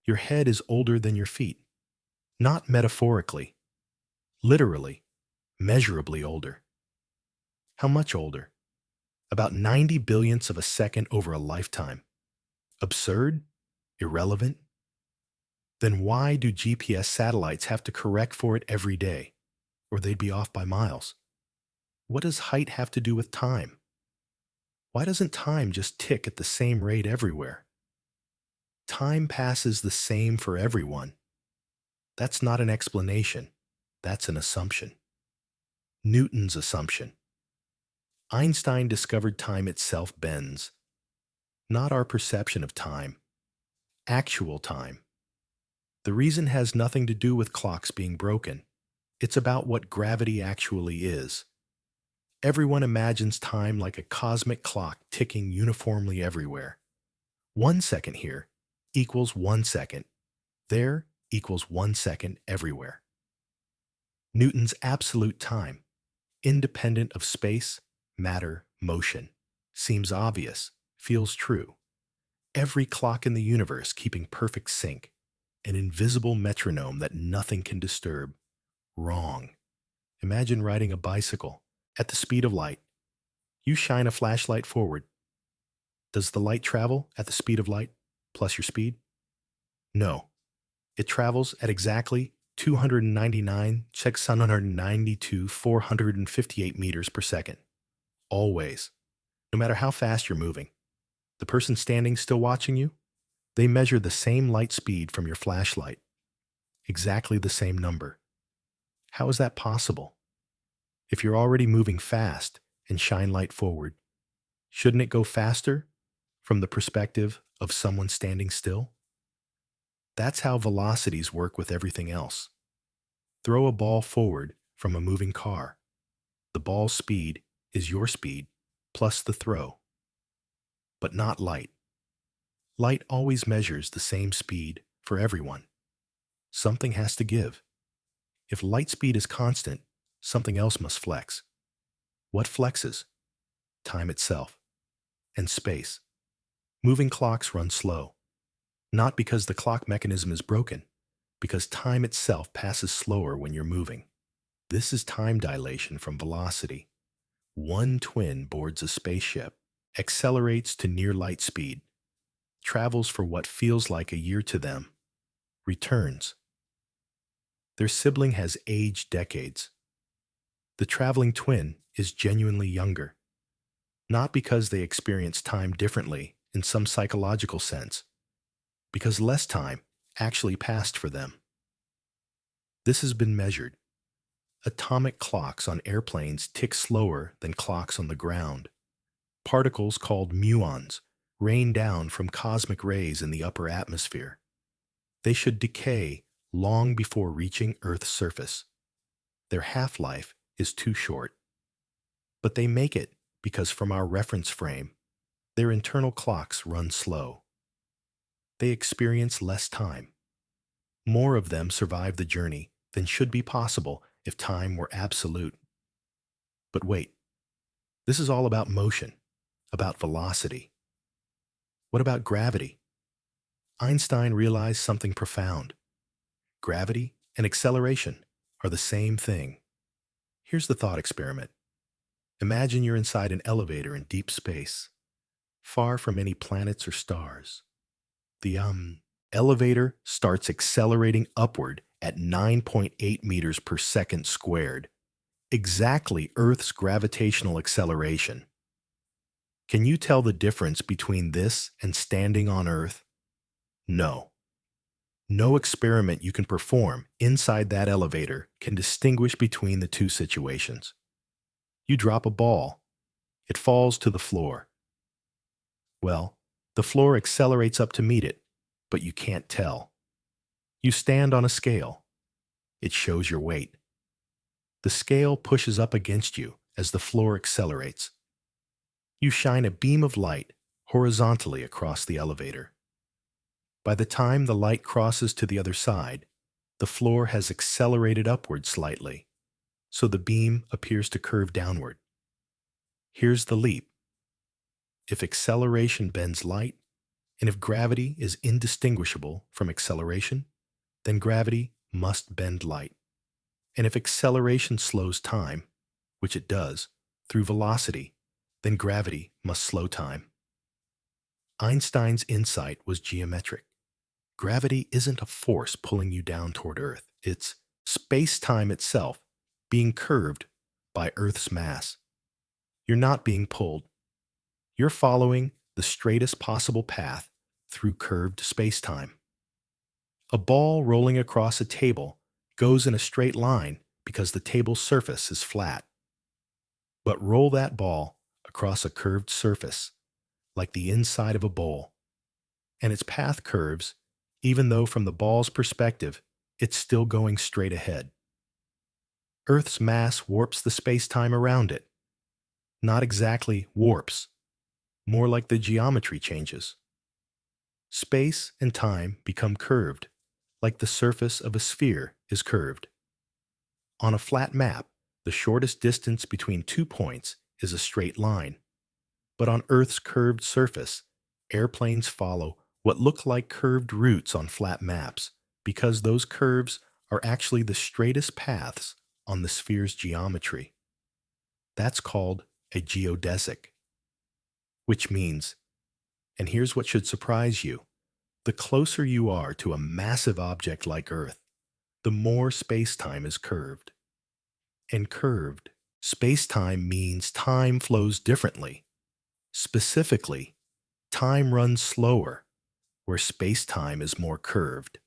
Your head is older than your feet. Not metaphorically, literally, measurably older. How much older? About 90 billionths of a second over a lifetime. Absurd? Irrelevant? Then why do GPS satellites have to correct for it every day? Or they'd be off by miles. What does height have to do with time? Why doesn't time just tick at the same rate everywhere? Time passes the same for everyone. That's not an explanation. That's an assumption. Newton's assumption. Einstein discovered time itself bends. Not our perception of time. Actual time. The reason has nothing to do with clocks being broken. It's about what gravity actually is. Everyone imagines time like a cosmic clock ticking uniformly everywhere. 1 second here equals 1 second. There equals 1 second everywhere. Newton's absolute time, independent of space, matter, motion, seems obvious, feels true. Every clock in the universe keeping perfect sync, an invisible metronome that nothing can disturb. Wrong. Imagine riding a bicycle at the speed of light. You shine a flashlight forward. Does the light travel at the speed of light plus your speed? No. It travels at exactly 299,692,458 meters per second. Always. No matter how fast you're moving. The person standing still watching you? They measure the same light speed from your flashlight. Exactly the same number. How is that possible? If you're already moving fast and shine light forward, shouldn't it go faster from the perspective of someone standing still? That's how velocities work with everything else. Throw a ball forward from a moving car. The ball's speed is your speed plus the throw. But not light. Light always measures the same speed for everyone. Something has to give. If light speed is constant, something else must flex. What flexes? Time itself. And space. Moving clocks run slow. Not because the clock mechanism is broken, because time itself passes slower when you're moving. This is time dilation from velocity. One twin boards a spaceship, accelerates to near light speed, travels for what feels like a year to them, returns. Their sibling has aged decades. The traveling twin is genuinely younger, not because they experience time differently in some psychological sense, because less time actually passed for them. This has been measured. Atomic clocks on airplanes tick slower than clocks on the ground. Particles called muons rain down from cosmic rays in the upper atmosphere. They should decay long before reaching Earth's surface. Their half-life is too short. But they make it because from our reference frame, their internal clocks run slow. They experience less time. More of them survive the journey than should be possible if time were absolute. But wait, this is all about motion, about velocity. What about gravity? Einstein realized something profound. Gravity and acceleration are the same thing. Here's the thought experiment. Imagine you're inside an elevator in deep space, far from any planets or stars. The elevator starts accelerating upward at 9.8 meters per second squared, exactly Earth's gravitational acceleration. Can you tell the difference between this and standing on Earth? No. No experiment you can perform inside that elevator can distinguish between the two situations. You drop a ball. It falls to the floor. Well, the floor accelerates up to meet it, but you can't tell. You stand on a scale. It shows your weight. The scale pushes up against you as the floor accelerates. You shine a beam of light horizontally across the elevator. By the time the light crosses to the other side, the floor has accelerated upward slightly, so the beam appears to curve downward. Here's the leap. If acceleration bends light, And if gravity is indistinguishable from acceleration, then gravity must bend light. And if acceleration slows time, which it does, through velocity, then gravity must slow time. Einstein's insight was geometric. Gravity isn't a force pulling you down toward Earth. It's space-time itself being curved by Earth's mass. You're not being pulled. You're following the straightest possible path through curved space-time. A ball rolling across a table goes in a straight line because the table's surface is flat. But roll that ball across a curved surface, like the inside of a bowl, and its path curves, even though from the ball's perspective, it's still going straight ahead. Earth's mass warps the space-time around it. Not exactly warps, more like the geometry changes. Space and time become curved, like the surface of a sphere is curved. On a flat map, the shortest distance between 2 points is a straight line. But on Earth's curved surface, airplanes follow what look like curved routes on flat maps because those curves are actually the straightest paths on the sphere's geometry. That's called a geodesic. Which means, and here's what should surprise you, the closer you are to a massive object like Earth, the more space-time is curved. And curved, space-time means time flows differently. Specifically, time runs slower, where space-time is more curved.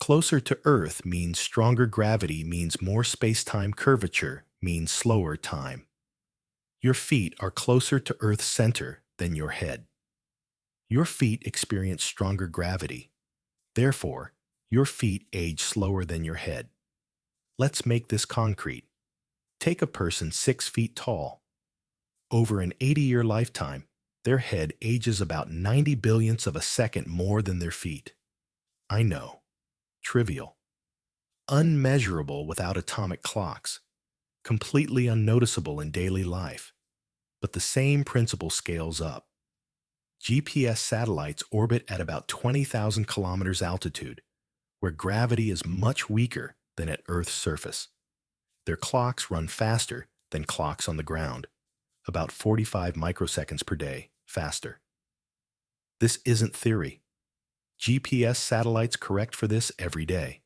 Closer to Earth means stronger gravity means more space-time curvature means slower time. Your feet are closer to Earth's center than your head. Your feet experience stronger gravity. Therefore, your feet age slower than your head. Let's make this concrete. Take a person 6 feet tall. Over an 80-year lifetime, their head ages about 90 billionths of a second more than their feet. I know. Trivial. Unmeasurable without atomic clocks. Completely unnoticeable in daily life. But the same principle scales up. GPS satellites orbit at about 20,000 kilometers altitude, where gravity is much weaker than at Earth's surface. Their clocks run faster than clocks on the ground, about 45 microseconds per day faster. This isn't theory. GPS satellites correct for this every day.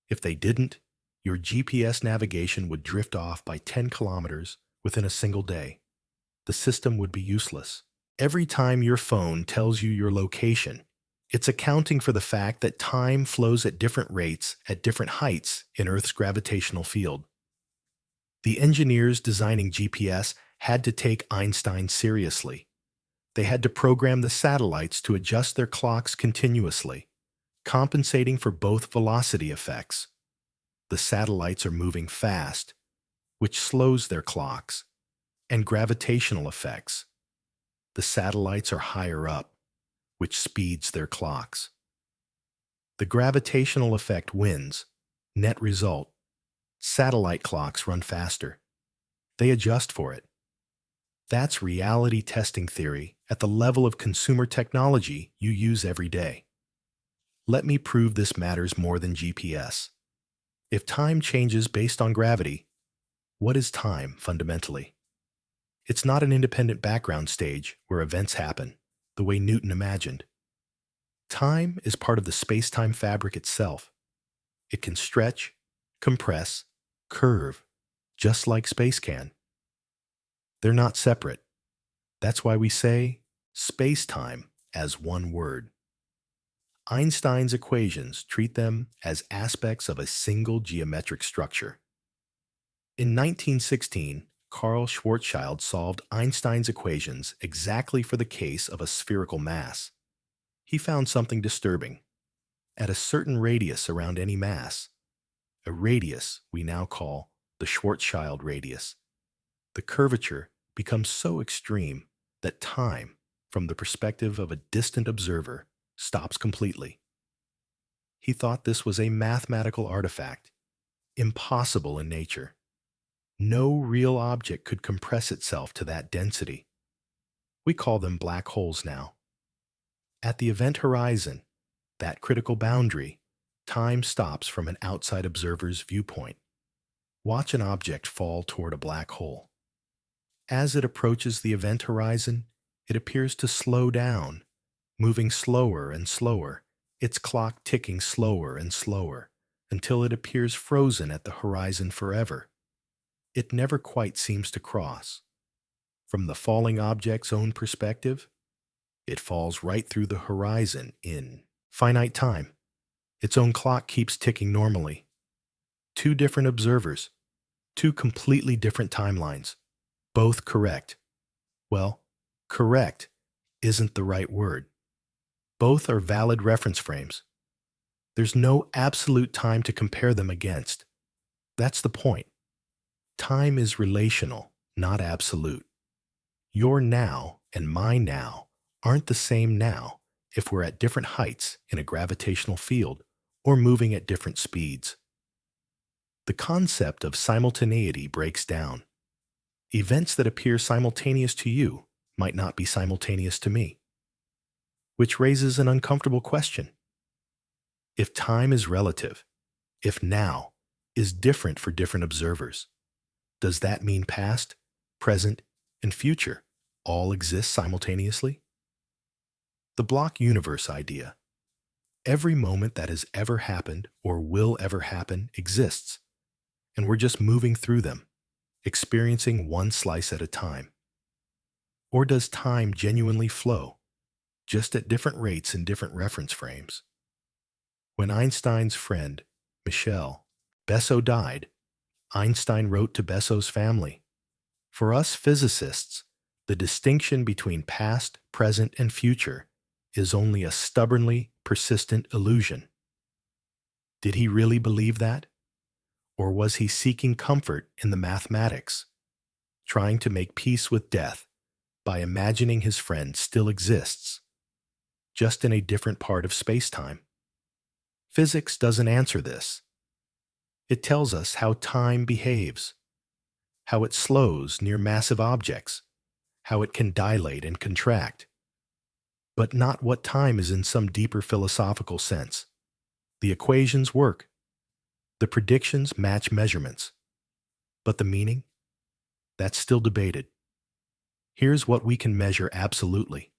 If they didn't, your GPS navigation would drift off by 10 kilometers within a single day. The system would be useless. Every time your phone tells you your location, it's accounting for the fact that time flows at different rates at different heights in Earth's gravitational field. The engineers designing GPS had to take Einstein seriously. They had to program the satellites to adjust their clocks continuously, compensating for both velocity effects. The satellites are moving fast, which slows their clocks, and gravitational effects. The satellites are higher up, which speeds their clocks. The gravitational effect wins. Net result: satellite clocks run faster. They adjust for it. That's reality testing theory at the level of consumer technology you use every day. Let me prove this matters more than GPS. If time changes based on gravity, what is time fundamentally? It's not an independent background stage where events happen, the way Newton imagined. Time is part of the space-time fabric itself. It can stretch, compress, curve, just like space can. They're not separate. That's why we say space-time as one word. Einstein's equations treat them as aspects of a single geometric structure. In 1916, Carl Schwarzschild solved Einstein's equations exactly for the case of a spherical mass. He found something disturbing. At a certain radius around any mass, a radius we now call the Schwarzschild radius, the curvature becomes so extreme that time, from the perspective of a distant observer, stops completely. He thought this was a mathematical artifact, impossible in nature. No real object could compress itself to that density. We call them black holes now. At the event horizon, that critical boundary, time stops from an outside observer's viewpoint. Watch an object fall toward a black hole. As it approaches the event horizon, it appears to slow down, moving slower and slower, its clock ticking slower and slower, until it appears frozen at the horizon forever. It never quite seems to cross. From the falling object's own perspective, it falls right through the horizon in finite time. Its own clock keeps ticking normally. Two different observers, two completely different timelines, both correct. Well, correct isn't the right word. Both are valid reference frames. There's no absolute time to compare them against. That's the point. Time is relational, not absolute. Your now and my now aren't the same now if we're at different heights in a gravitational field or moving at different speeds. The concept of simultaneity breaks down. Events that appear simultaneous to you might not be simultaneous to me, which raises an uncomfortable question. If time is relative, if now is different for different observers, does that mean past, present, and future all exist simultaneously? The block universe idea. Every moment that has ever happened or will ever happen exists, and we're just moving through them, experiencing one slice at a time. Or does time genuinely flow, just at different rates in different reference frames? When Einstein's friend, Michel Besso, died, Einstein wrote to Besso's family, "For us physicists, the distinction between past, present, and future is only a stubbornly persistent illusion." Did he really believe that? Or was he seeking comfort in the mathematics, trying to make peace with death by imagining his friend still exists, just in a different part of space-time? Physics doesn't answer this. It tells us how time behaves, how it slows near massive objects, how it can dilate and contract, but not what time is in some deeper philosophical sense. The equations work. The predictions match measurements. But the meaning? That's still debated. Here's what we can measure absolutely.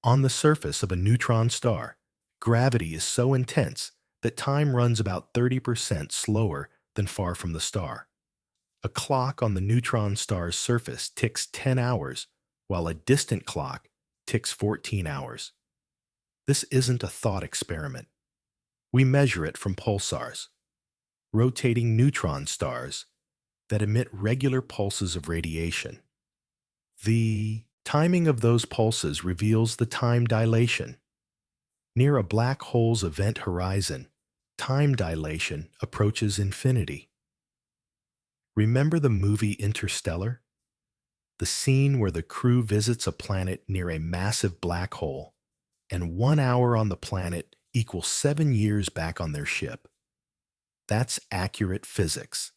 On the surface of a neutron star, gravity is so intense that time runs about 30% slower than far from the star. A clock on the neutron star's surface ticks 10 hours, while a distant clock ticks 14 hours. This isn't a thought experiment. We measure it from pulsars, rotating neutron stars that emit regular pulses of radiation. The timing of those pulses reveals the time dilation. Near a black hole's event horizon, time dilation approaches infinity. Remember the movie Interstellar? The scene where the crew visits a planet near a massive black hole, and 1 hour on the planet equals 7 years back on their ship. That's accurate physics.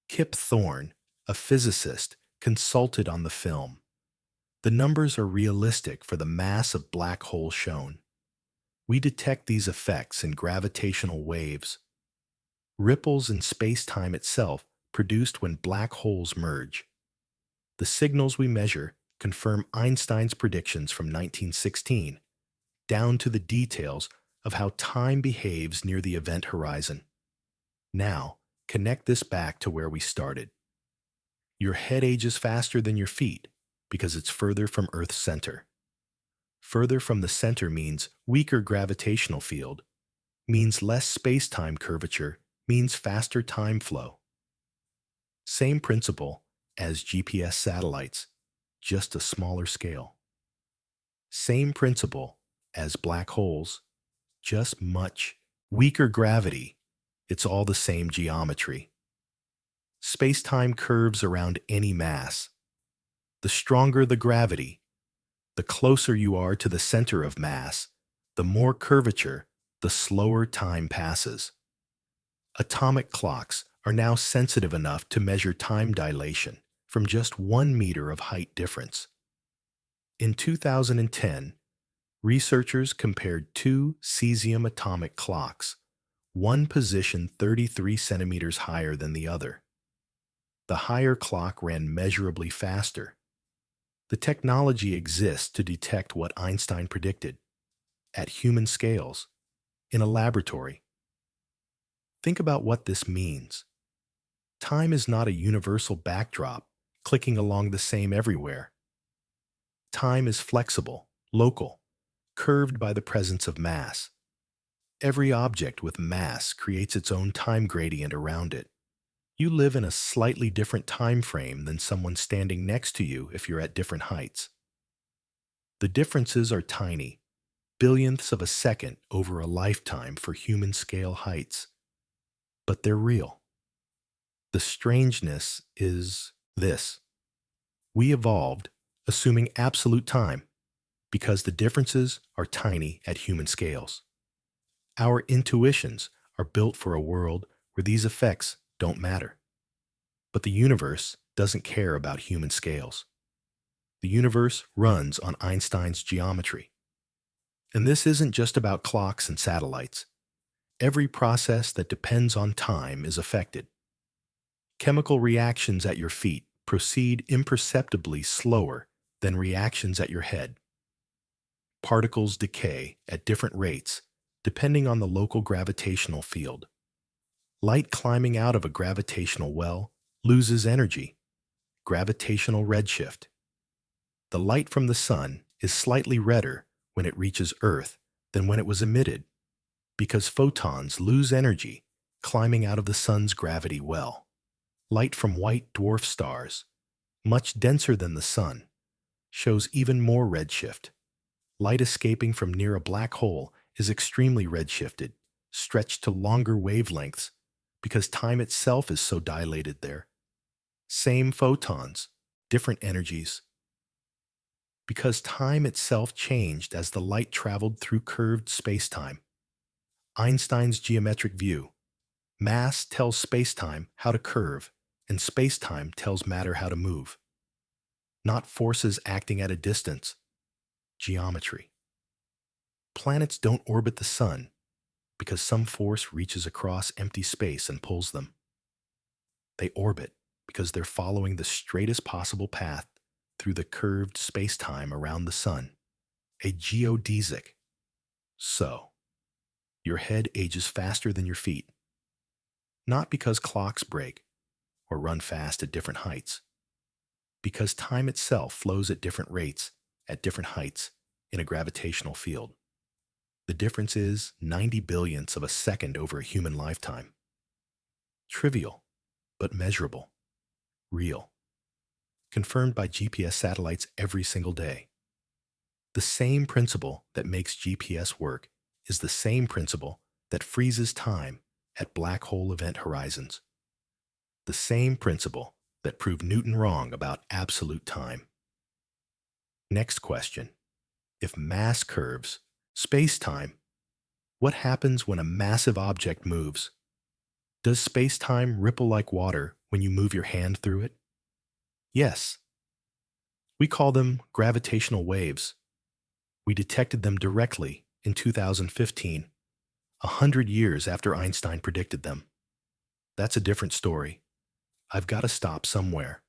Kip Thorne, a physicist, consulted on the film. The numbers are realistic for the mass of black hole shown. We detect these effects in gravitational waves, ripples in space-time itself produced when black holes merge. The signals we measure confirm Einstein's predictions from 1916, down to the details of how time behaves near the event horizon. Now, connect this back to where we started. Your head ages faster than your feet because it's further from Earth's center. Further from the center means weaker gravitational field, means less space-time curvature, means faster time flow. Same principle as GPS satellites, just a smaller scale. Same principle as black holes, just much weaker gravity. It's all the same geometry. Space-time curves around any mass. The stronger the gravity, the closer you are to the center of mass, the more curvature, the slower time passes. Atomic clocks are now sensitive enough to measure time dilation from just 1 meter of height difference. In 2010, Researchers compared two cesium atomic clocks, one positioned 33 centimeters higher than the other. The higher clock ran measurably faster. The technology exists to detect what Einstein predicted at human scales, in a laboratory. Think about what this means. Time is not a universal backdrop, clicking along the same everywhere. Time is flexible, local, curved by the presence of mass. Every object with mass creates its own time gradient around it. You live in a slightly different time frame than someone standing next to you if you're at different heights. The differences are tiny, billionths of a second over a lifetime for human scale heights. But they're real. The strangeness is this. We evolved assuming absolute time because the differences are tiny at human scales. Our intuitions are built for a world where these effects don't matter. But the universe doesn't care about human scales. The universe runs on Einstein's geometry. And this isn't just about clocks and satellites. Every process that depends on time is affected. Chemical reactions at your feet proceed imperceptibly slower than reactions at your head. Particles decay at different rates depending on the local gravitational field. Light climbing out of a gravitational well loses energy, gravitational redshift. The light from the sun is slightly redder when it reaches Earth than when it was emitted, because photons lose energy climbing out of the sun's gravity well. Light from white dwarf stars, much denser than the sun, shows even more redshift. Light escaping from near a black hole is extremely redshifted, stretched to longer wavelengths, because time itself is so dilated there. Same photons, different energies. Because time itself changed as the light traveled through curved spacetime. Einstein's geometric view. Mass tells spacetime how to curve, and spacetime tells matter how to move. Not forces acting at a distance. Geometry. Planets don't orbit the sun because some force reaches across empty space and pulls them. They orbit because they're following the straightest possible path through the curved spacetime around the sun, a geodesic. So, your head ages faster than your feet, not because clocks break or run fast at different heights, because time itself flows at different rates at different heights in a gravitational field. The difference is 90 billionths of a second over a human lifetime. Trivial, but measurable. Real. Confirmed by GPS satellites every single day. The same principle that makes GPS work is the same principle that freezes time at black hole event horizons. The same principle that proved Newton wrong about absolute time. Next question. If mass curves, space-time, what happens when a massive object moves? Does space-time ripple like water when you move your hand through it? Yes. We call them gravitational waves. We detected them directly in 2015, 100 years after Einstein predicted them. That's a different story. I've got to stop somewhere.